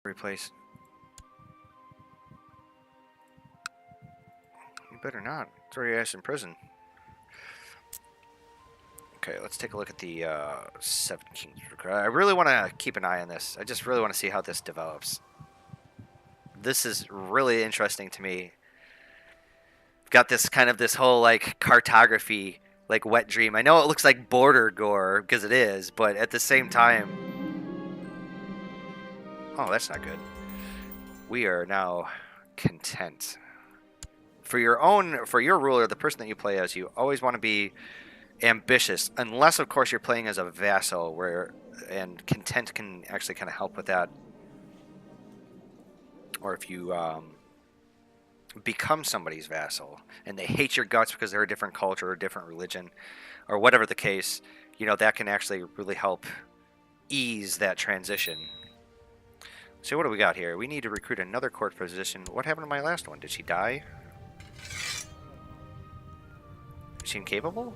Replace. You better not. Throw your ass in prison. Okay, let's take a look at the Seven Kings. I really want to keep an eye on this. I just really want to see how this develops. This is really interesting to me. Got this kind of this whole like cartography, like wet dream. I know it looks like border gore because it is, but at the same time, oh, that's not good. We are now content. For your ruler, the person that you play as, you always want to be ambitious, unless of course you're playing as a vassal, and content can actually kind of help with that. Or if you become somebody's vassal and they hate your guts because they're a different culture or a different religion, or whatever the case, that can actually really help ease that transition. So what do we got here? We need to recruit another court position. What happened to my last one? Did she die? Is she incapable?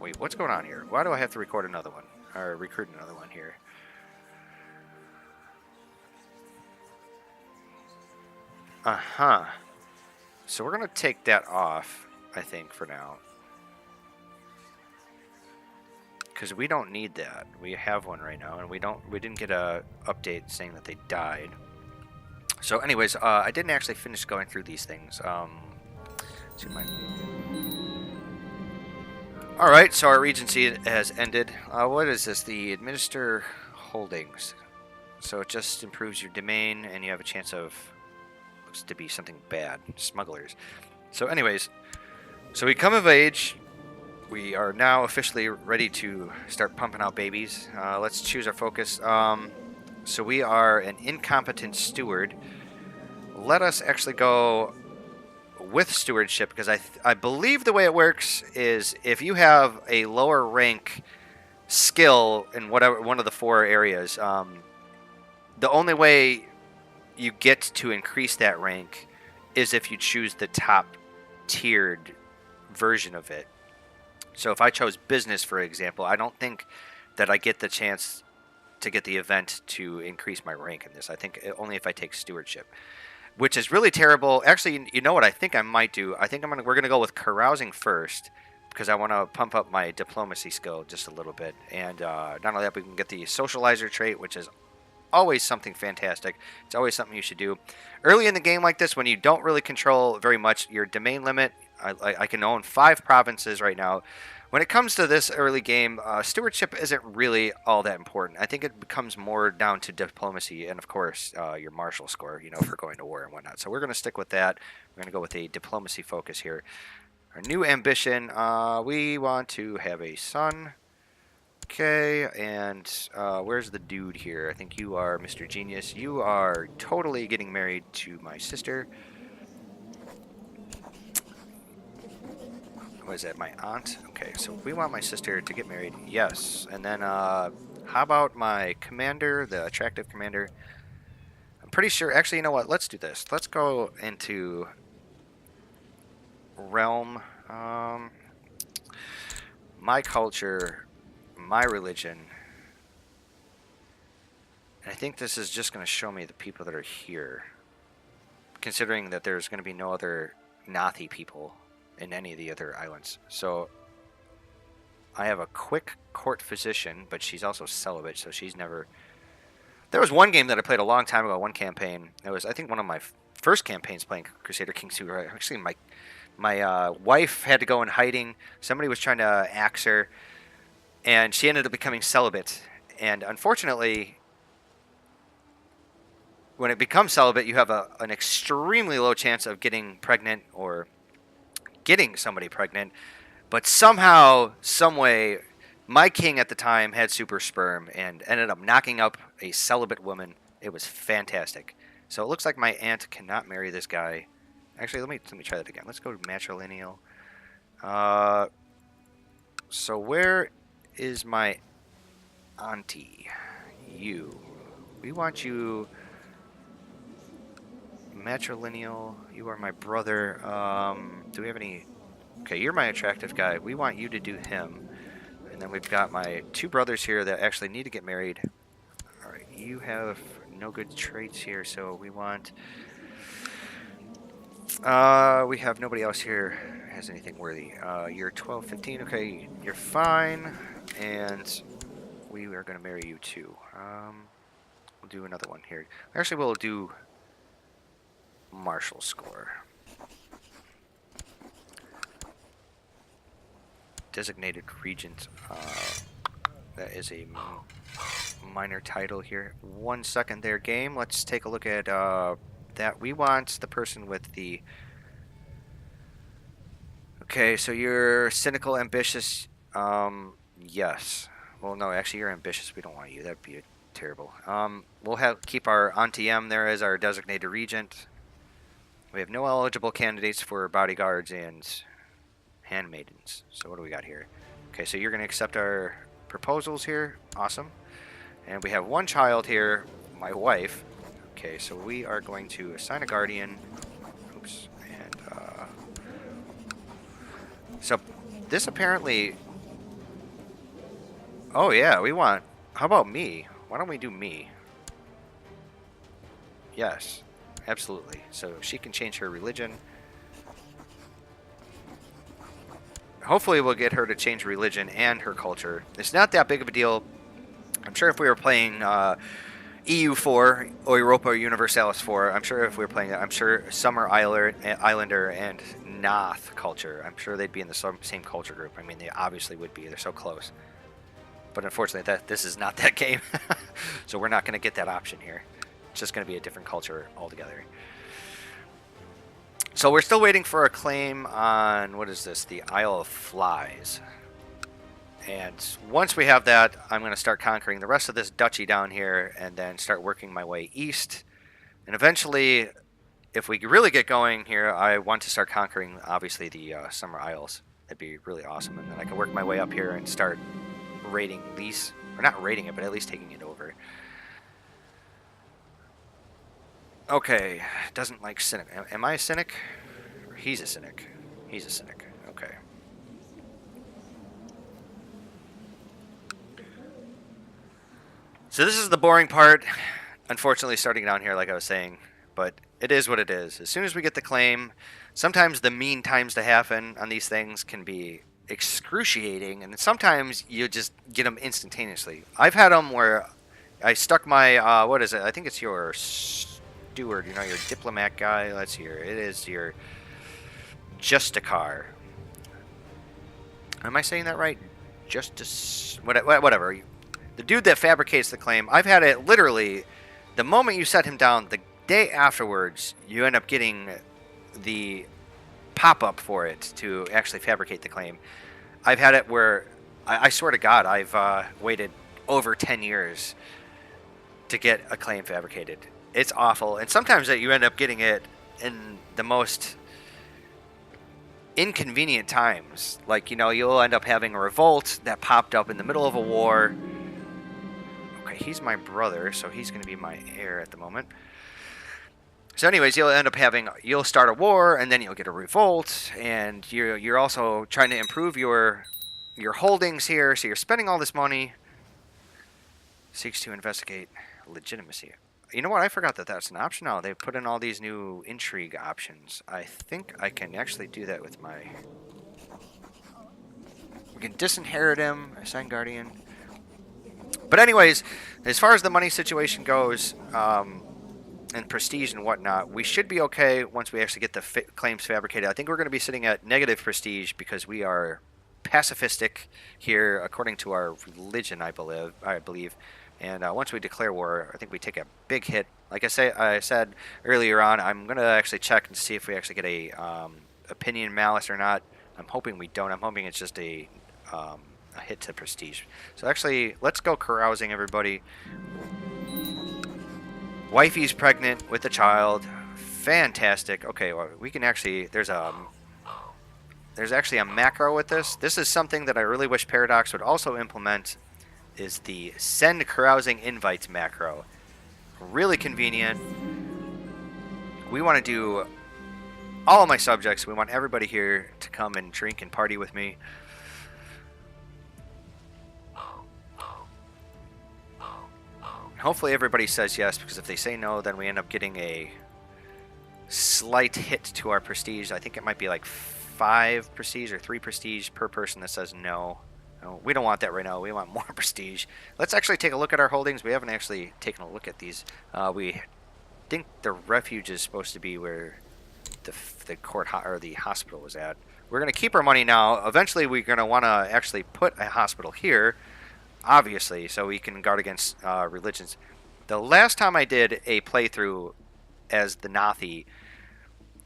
Wait, what's going on here? Why do I have to record another one? Or recruit another one here? Uh-huh. So we're going to take that off, I think, for now. Because we don't need that. We have one right now, and we didn't get a update saying that they died. So anyways, I didn't actually finish going through these things. Alright, so our regency has ended. What is this? The administer holdings. So it just improves your domain, and you have a chance of, looks to be something bad, smugglers. So anyways, so we come of age. We are now officially ready to start pumping out babies. Let's choose our focus. So we are an incompetent steward. Let us actually go with stewardship, because I believe the way it works is if you have a lower rank skill in whatever one of the four areas, the only way you get to increase that rank is if you choose the top tiered version of it. So if I chose business, for example, I don't think that I get the chance to get the event to increase my rank in this. I think only if I take stewardship, which is really terrible. Actually, you know what I think I might do? I think we're gonna go with carousing first, because I want to pump up my diplomacy skill just a little bit. And not only that, we can get the socializer trait, which is always something fantastic. It's always something you should do early in the game like this, when you don't really control very much your domain limit. I can own 5 provinces right now. When it comes to this early game, stewardship isn't really all that important. I think it becomes more down to diplomacy and, of course, your martial score, for going to war and whatnot. So we're going to stick with that. We're going to go with a diplomacy focus here. Our new ambition, we want to have a son. Okay, and where's the dude here? I think you are Mr. Genius. You are totally getting married to my sister. What is that, my aunt? Okay, so we want my sister to get married. Yes. And then, how about my commander, the attractive commander? I'm pretty sure, actually, you know what? Let's do this. Let's go into realm. My culture, my religion. And I think this is just going to show me the people that are here. Considering that there's going to be no other Naathi people in any of the other islands. So I have a quick court physician, but she's also celibate, so she's never... There was one game that I played a long time ago, one campaign. It was, I think, one of my first campaigns playing Crusader Kings II. Actually, my wife had to go in hiding. Somebody was trying to axe her, and she ended up becoming celibate. And unfortunately, when it becomes celibate, you have an extremely low chance of getting pregnant or getting somebody pregnant. But somehow, someway, my king at the time had super sperm and ended up knocking up a celibate woman. It was fantastic. So it looks like my aunt cannot marry this guy. Actually, let me try that again. Let's go to matrilineal. So where is my auntie? You. We want you matrilineal. You are my brother. Do we have any... Okay, you're my attractive guy. We want you to do him. And then we've got my 2 brothers here that actually need to get married. All right, you have no good traits here, so we want... we have nobody else here has anything worthy. You're 12, 15. Okay, you're fine. And we are going to marry you too. We'll do another one here. Actually, we'll do martial score. Designated regent. That is a minor title here. 1 second there, game. Let's take a look at that. We want the person with the... Okay, so you're cynical, ambitious. Yes. Well, no, actually, you're ambitious. We don't want you. That'd be terrible. We'll keep our Auntie M there as our designated regent. We have no eligible candidates for bodyguards and handmaidens. So what do we got here? Okay, so you're going to accept our proposals here. Awesome. And we have 1 child here, my wife. Okay, so we are going to assign a guardian. Oops. And, so this apparently... Oh, yeah, we want... How about me? Why don't we do me? Yes, absolutely. So she can change her religion. Hopefully we'll get her to change religion and her culture. It's not that big of a deal. I'm sure if we were playing EU4 or Europa Universalis 4, I'm sure if we were playing that, I'm sure Summer Islander and Naath culture, I'm sure they'd be in the same culture group. I mean, they obviously would be. They're so close. But unfortunately, this is not that game. So we're not going to get that option here. It's just going to be a different culture altogether. So we're still waiting for a claim on, what is this, the Isle of Flies. And once we have that, I'm going to start conquering the rest of this duchy down here and then start working my way east. And eventually, if we really get going here, I want to start conquering, obviously, the Summer Isles. That'd be really awesome. And then I can work my way up here and start raiding these, or not raiding it, but at least taking it over. Okay, doesn't like cynic. Am I a cynic? Or he's a cynic. He's a cynic. Okay. So this is the boring part. Unfortunately, starting down here, like I was saying, but it is what it is. As soon as we get the claim, sometimes the mean times to happen on these things can be excruciating, and sometimes you just get them instantaneously. I've had them where I stuck my, what is it? I think it's your steward, you know, your diplomat guy. Let's see here. It is your Justicar. Am I saying that right? Justice, whatever. The dude that fabricates the claim. I've had it literally, the moment you set him down, the day afterwards, you end up getting the pop-up for it to actually fabricate the claim. I've had it where, I swear to God, I've waited over 10 years to get a claim fabricated. It's awful. And sometimes you end up getting it in the most inconvenient times. Like, you know, you'll end up having a revolt that popped up in the middle of a war. Okay, he's my brother, so he's going to be my heir at the moment. So anyways, you'll start a war, and then you'll get a revolt, and you're also trying to improve your holdings here, so you're spending all this money. Seeks to investigate legitimacy. You know what? I forgot that that's an option now. They put in all these new intrigue options. I think I can actually do that with my... We can disinherit him, assign guardian. But anyways, as far as the money situation goes, and prestige and whatnot, we should be okay once we actually get the claims fabricated. I think we're going to be sitting at negative prestige because we are pacifistic here, according to our religion, I believe. And once we declare war, I think we take a big hit. Like I said earlier on, I'm going to actually check and see if we actually get a opinion malice or not. I'm hoping we don't. I'm hoping it's just a hit to prestige. So actually, let's go carousing, everybody. Wifey's pregnant with a child. Fantastic. Okay, well, we can actually... There's actually a macro with this. This is something that I really wish Paradox would also implement, is the send carousing invites macro. Really convenient. We want to do all of my subjects. We want everybody here to come and drink and party with me. hopefully everybody says yes, because if they say no, then we end up getting a slight hit to our prestige. I think it might be like 5 prestige or 3 prestige per person that says no. No, we don't want that right now. We want more prestige. Let's actually take a look at our holdings. We haven't actually taken a look at these. We think the refuge is supposed to be where the court or the hospital was at. We're going to keep our money now. Eventually, we're going to want to actually put a hospital here, obviously, so we can guard against religions. The last time I did a playthrough as the Naath,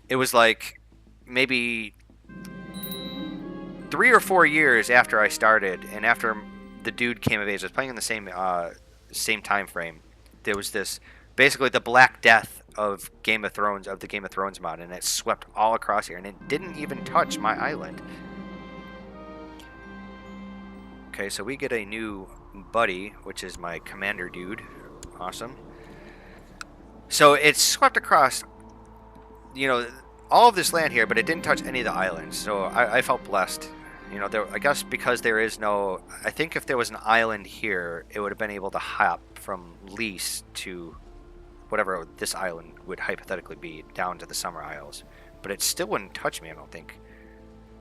it was like maybe 3 or 4 years after I started, and after the dude came of age. I was playing in the same time frame. There was this, basically the Black Death of the Game of Thrones mod, and it swept all across here, and it didn't even touch my island. Okay, so we get a new buddy, which is my commander dude. Awesome. So it swept across, all of this land here, but it didn't touch any of the islands. So I felt blessed. I guess because there is no... I think if there was an island here, it would have been able to hop from Lease to whatever this island would hypothetically be, down to the Summer Isles. But it still wouldn't touch me, I don't think.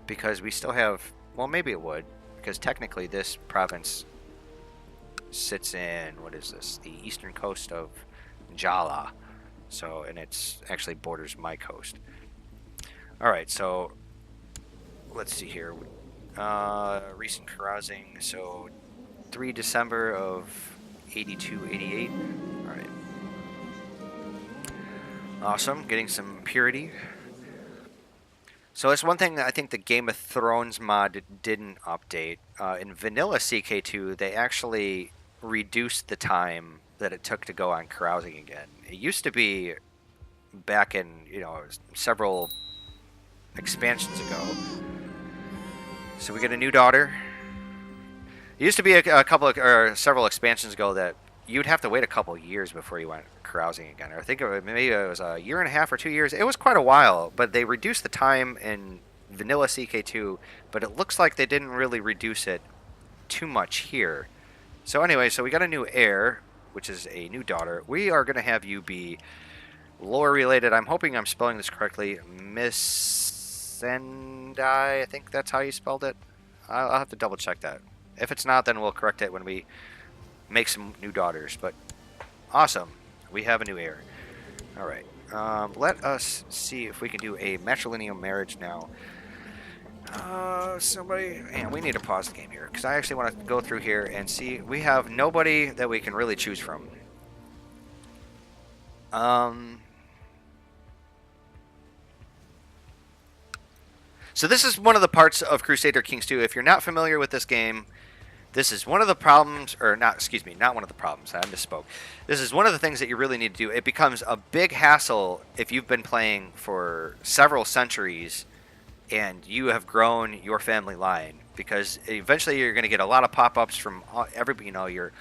Because we still have... Well, maybe it would. Because technically this province sits in... What is this? The eastern coast of Jala. So, and it's actually borders my coast. Alright, so... Let's see here. Recent carousing. So, 3 December of 82, 88. Alright. Awesome. Getting some purity. So it's one thing that I think the Game of Thrones mod didn't update. In vanilla CK2, they actually reduced the time that it took to go on carousing again. It used to be back in, several expansions ago. So we get a new daughter. It used to be a couple of, or several expansions ago that you'd have to wait a couple of years before you went carousing again. I think maybe it was a year and a half or 2 years. It was quite a while, but they reduced the time in vanilla CK2, but it looks like they didn't really reduce it too much here. So anyway, so we got a new heir, which is a new daughter. We are going to have you be lore related. I'm hoping I'm spelling this correctly. Miss Sendai, I think that's how you spelled it. I'll have to double check that. If it's not, then we'll correct it when we make some new daughters. But awesome, we have a new heir. All right, let us see if we can do a matrilineal marriage now. And we need to pause the game here because I actually want to go through here and see. We have nobody that we can really choose from. So this is one of the parts of Crusader Kings II. If you're not familiar with this game, this is one of the problems, or not, excuse me, not one of the problems, I misspoke. This is one of the things that you really need to do. It becomes a big hassle if you've been playing for several centuries and you have grown your family line, because eventually you're going to get a lot of pop-ups from your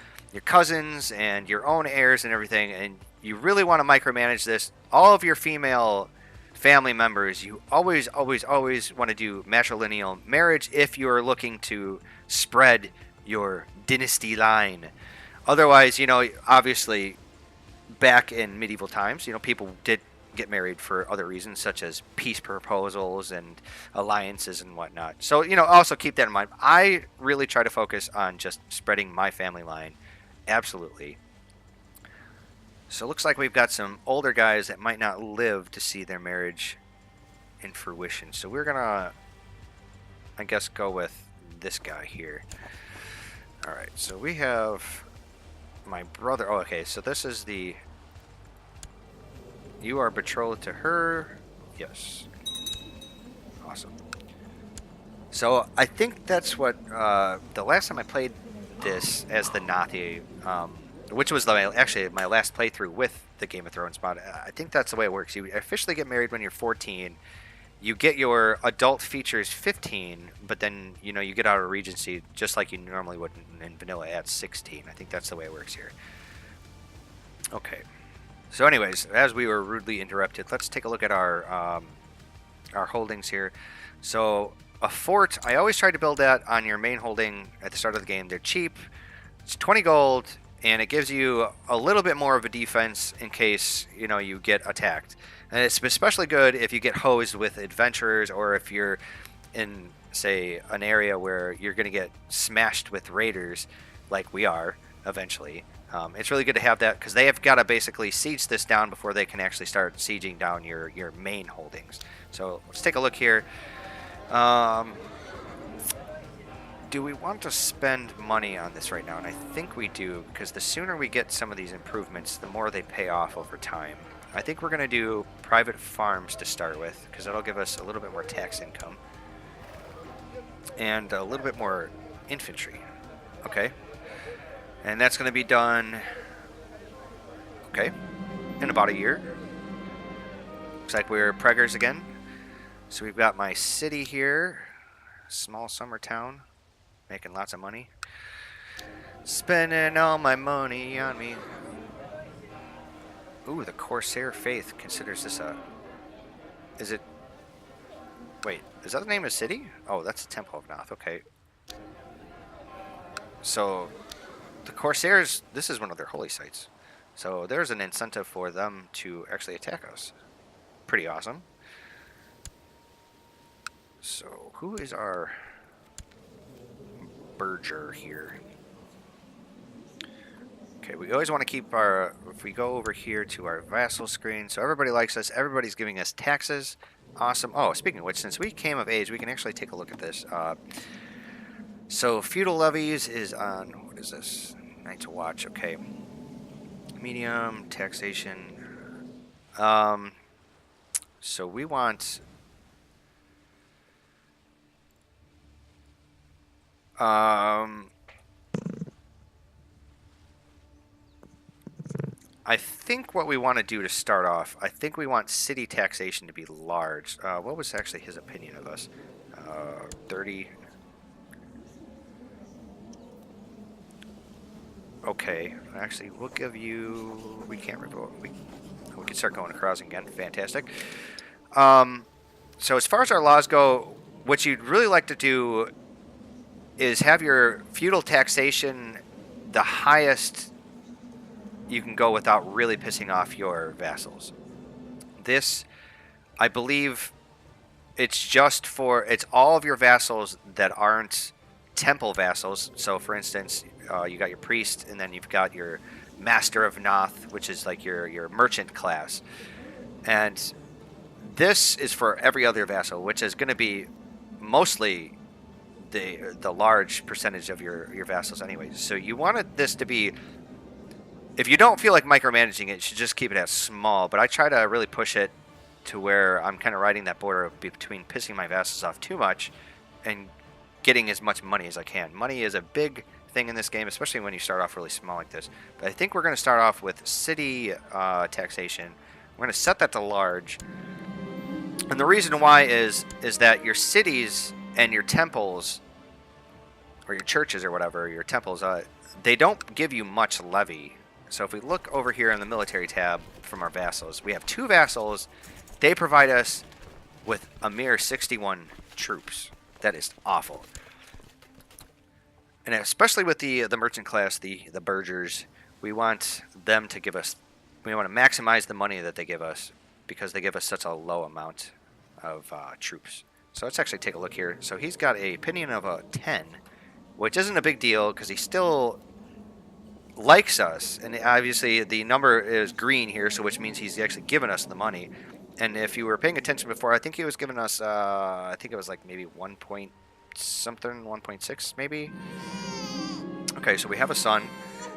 cousins and your own heirs and everything, and you really want to micromanage this. All of your female family members, you always want to do matrilineal marriage if you're looking to spread your dynasty line. Otherwise, obviously back in medieval times, people did get married for other reasons, such as peace proposals and alliances and whatnot. So, also keep that in mind. I really try to focus on just spreading my family line. Absolutely. So it looks like we've got some older guys that might not live to see their marriage in fruition. So we're going to, I guess, go with this guy here. Alright, so we have my brother. Oh, okay, so this is the... You are betrothed to her. Yes. Awesome. So I think that's what... the last time I played this as the Naath, which was actually my last playthrough with the Game of Thrones mod. I think that's the way it works. You officially get married when you're 14. You get your adult features 15, but then you get out of Regency just like you normally would in vanilla at 16. I think that's the way it works here. Okay. So anyways, as we were rudely interrupted, let's take a look at our holdings here. So a fort, I always try to build that on your main holding at the start of the game. They're cheap. It's 20 gold. and it gives you a little bit more of a defense in case you get attacked. And it's especially good if you get hosed with adventurers, or if you're in, say, an area where you're going to get smashed with raiders, like we are eventually. It's really good to have that, because they have got to basically siege this down before they can actually start sieging down your main holdings. So let's take a look here. Do we want to spend money on this right now? And I think we do, because the sooner we get some of these improvements, the more they pay off over time. I think we're going to do private farms to start with, because that'll give us a little bit more tax income. And a little bit more infantry. Okay. And that's going to be done, okay, in about a year. Looks like we're preggers again. So we've got my city here, small summer town, making lots of money. Spending all my money on me. Ooh, the Corsair Faith considers this a... Is it... Wait, is that the name of the city? Oh, that's the Temple of Naath, okay. So, the Corsairs, this is one of their holy sites. So there's an incentive for them to actually attack us. Pretty awesome. So, who is our Burger here? Okay, we always want to keep our, if we go over here to our vassal screen, so everybody likes us, everybody's giving us taxes. Awesome. Oh, speaking of which, since we came of age, we can actually take a look at this. So feudal levies is on, what is this? Night to watch, okay. Medium, taxation. So we want... I think what we want to do to start off, I think we want city taxation to be large. What was actually his opinion of us? 30. Okay, actually, we'll give you... We can't revolt. We can start going to crossing again. Fantastic. So as far as our laws go, what you'd really like to do is have your feudal taxation the highest you can go without really pissing off your vassals. This, I believe, it's just for, it's all of your vassals that aren't temple vassals. So, for instance, you got your priest, and then you've got your master of Naath, which is like your merchant class. And this is for every other vassal, which is going to be mostly the large percentage of your vassals anyways. So you wanted this to be, if you don't feel like micromanaging it, you should just keep it as small. But I try to really push it to where I'm kind of riding that border between pissing my vassals off too much and getting as much money as I can. Money is a big thing in this game, especially when you start off really small like this. But I think we're going to start off with city taxation. We're going to set that to large. And the reason why is that your cities and your temples, or your churches or whatever, your temples, they don't give you much levy. So if we look over here in the military tab from our vassals, we have 2 vassals. They provide us with a mere 61 troops. That is awful. And especially with the merchant class, the burghers, we want them to give us, we want to maximize the money that they give us because they give us such a low amount of troops. So let's actually take a look here. So he's got a opinion of a 10, which isn't a big deal because he still likes us, and obviously the number is green here, so which means he's actually given us the money. And if you were paying attention before, I think he was giving us I think it was like maybe 1 point something, 1.6 maybe. Okay, so we have a son,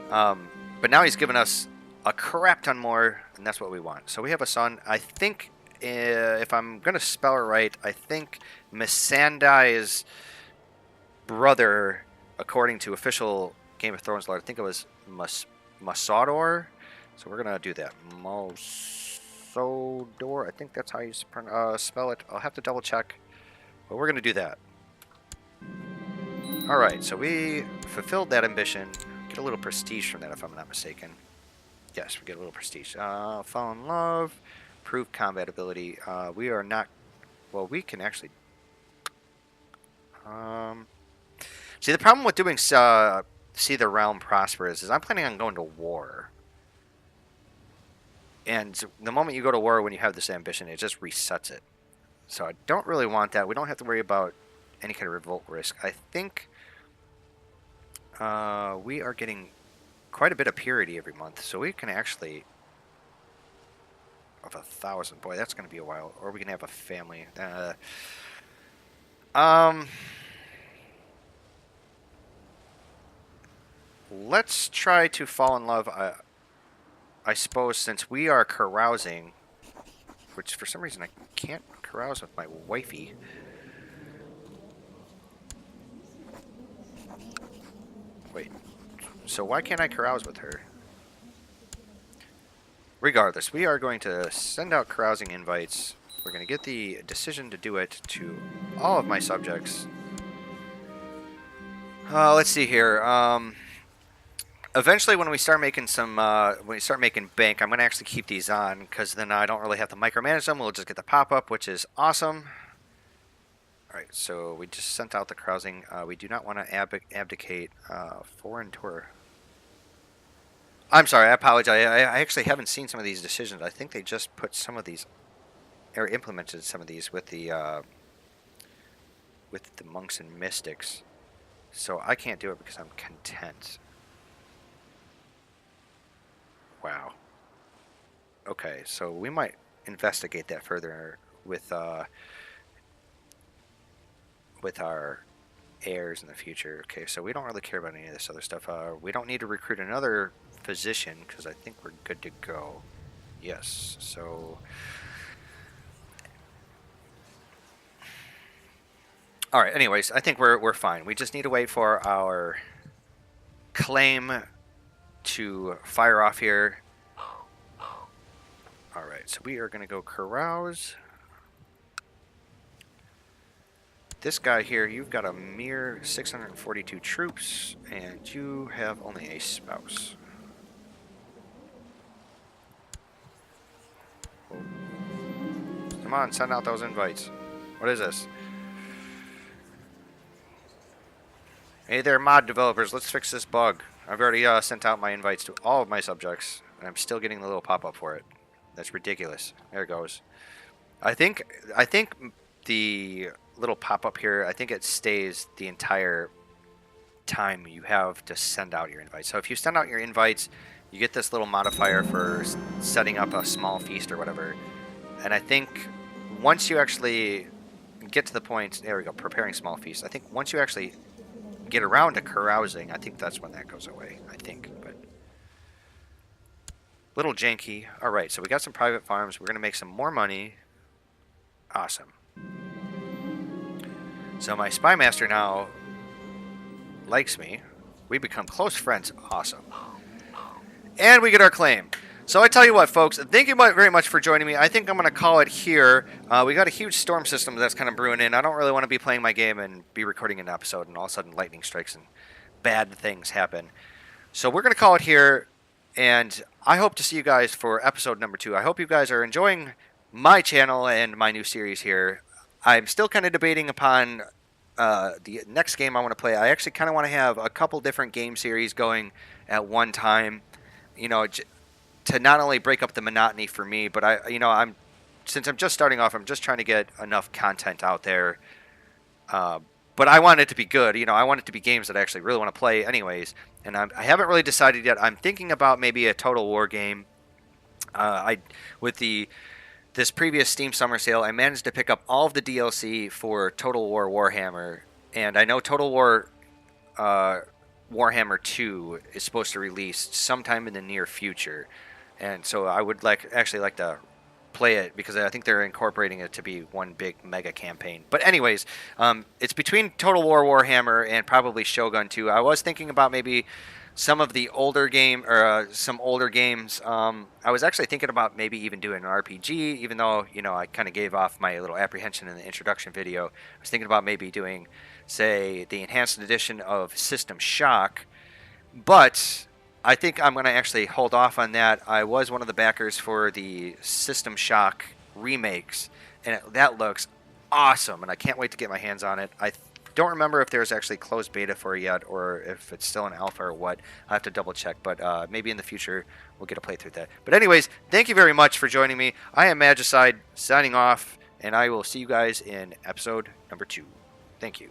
but now he's given us a crap ton more, and that's what we want. So we have a son. I think if I'm gonna spell it right, I think Missandei's brother, according to official Game of Thrones lore, I think it was Masodor. So we're going to do that. Masodor. I think that's how you spell it. I'll have to double check. But we're going to do that. Alright, so we fulfilled that ambition. Get a little prestige from that if I'm not mistaken. Yes, we get a little prestige. Fall in love. Prove combat ability. We are not... Well, we can actually... See, the problem with doing... see the realm prosper is I'm planning on going to war. And the moment you go to war when you have this ambition, it just resets it. So I don't really want that. We don't have to worry about any kind of revolt risk. I think we are getting quite a bit of purity every month, so we can actually of 1,000. Boy, that's going to be a while. Or we can have a family. Let's try to fall in love. I suppose since we are carousing, which for some reason I can't carouse with my wifey. Wait, so why can't I carouse with her? Regardless, we are going to send out carousing invites. We're going to get the decision to do it to all of my subjects. Let's see here. Eventually, when we start making bank, I'm going to actually keep these on because then I don't really have to micromanage them. We'll just get the pop-up, which is awesome. All right, so we just sent out the carousing. We do not want to abdicate foreign tour. I'm sorry, I apologize. I actually haven't seen some of these decisions. I think they just put some of these, or implemented some of these with the monks and mystics. So I can't do it because I'm content. Wow. Okay, so we might investigate that further with our heirs in the future. Okay, so we don't really care about any of this other stuff. We don't need to recruit another physician because I think we're good to go. Yes, so all right. Anyways, I think we're fine. We just need to wait for our claim to fire off here. All right, so we are going to go carouse. This guy here, you've got a mere 642 troops, and you have only a spouse. Oh. Come on, send out those invites. What is this? Hey there, mod developers, let's fix this bug. I've already sent out my invites to all of my subjects, and I'm still getting the little pop-up for it. That's ridiculous. There it goes. I think the little pop-up here, I think it stays the entire time you have to send out your invites. So if you send out your invites, you get this little modifier for setting up a small feast or whatever. And I think once you actually get to the point, there we go, preparing small feast. I think once you actually get around to carousing, I think that's when that goes away, I think. But little janky. All right, so we got some private farms. We're going to make some more money. Awesome. So my spy master now likes me. We become close friends. Awesome. And we get our claim. So I tell you what, folks, thank you very much for joining me. I think I'm going to call it here. We got a huge storm system that's kind of brewing in. I don't really want to be playing my game and be recording an episode and all of a sudden lightning strikes and bad things happen. So we're going to call it here, and I hope to see you guys for episode number 2. I hope you guys are enjoying my channel and my new series here. I'm still kind of debating upon the next game I want to play. I actually kind of want to have a couple different game series going at one time, you know, to not only break up the monotony for me, but since I'm just starting off, I'm just trying to get enough content out there. But I want it to be good. You know, I want it to be games that I actually really want to play anyways. And I haven't really decided yet. I'm thinking about maybe a Total War game. This previous Steam Summer Sale, I managed to pick up all of the DLC for Total War Warhammer, and I know Total War Warhammer 2 is supposed to release sometime in the near future, and so I would actually like to play it because I think they're incorporating it to be one big mega campaign. But anyways, it's between Total War Warhammer and probably Shogun 2. I was thinking about maybe some of the older games. I was actually thinking about maybe even doing an RPG, even though, you know, I kind of gave off my little apprehension in the introduction video. I was thinking about maybe doing, say, the enhanced edition of System Shock, but I think I'm going to actually hold off on that. I was one of the backers for the System Shock remakes, and that looks awesome, and I can't wait to get my hands on it. Don't remember if there's actually closed beta for it yet, or if it's still in alpha or what. I have to double check, but maybe in the future we'll get a playthrough with that. But anyways, thank you very much for joining me. I am Magicide signing off, and I will see you guys in episode number 2. Thank you.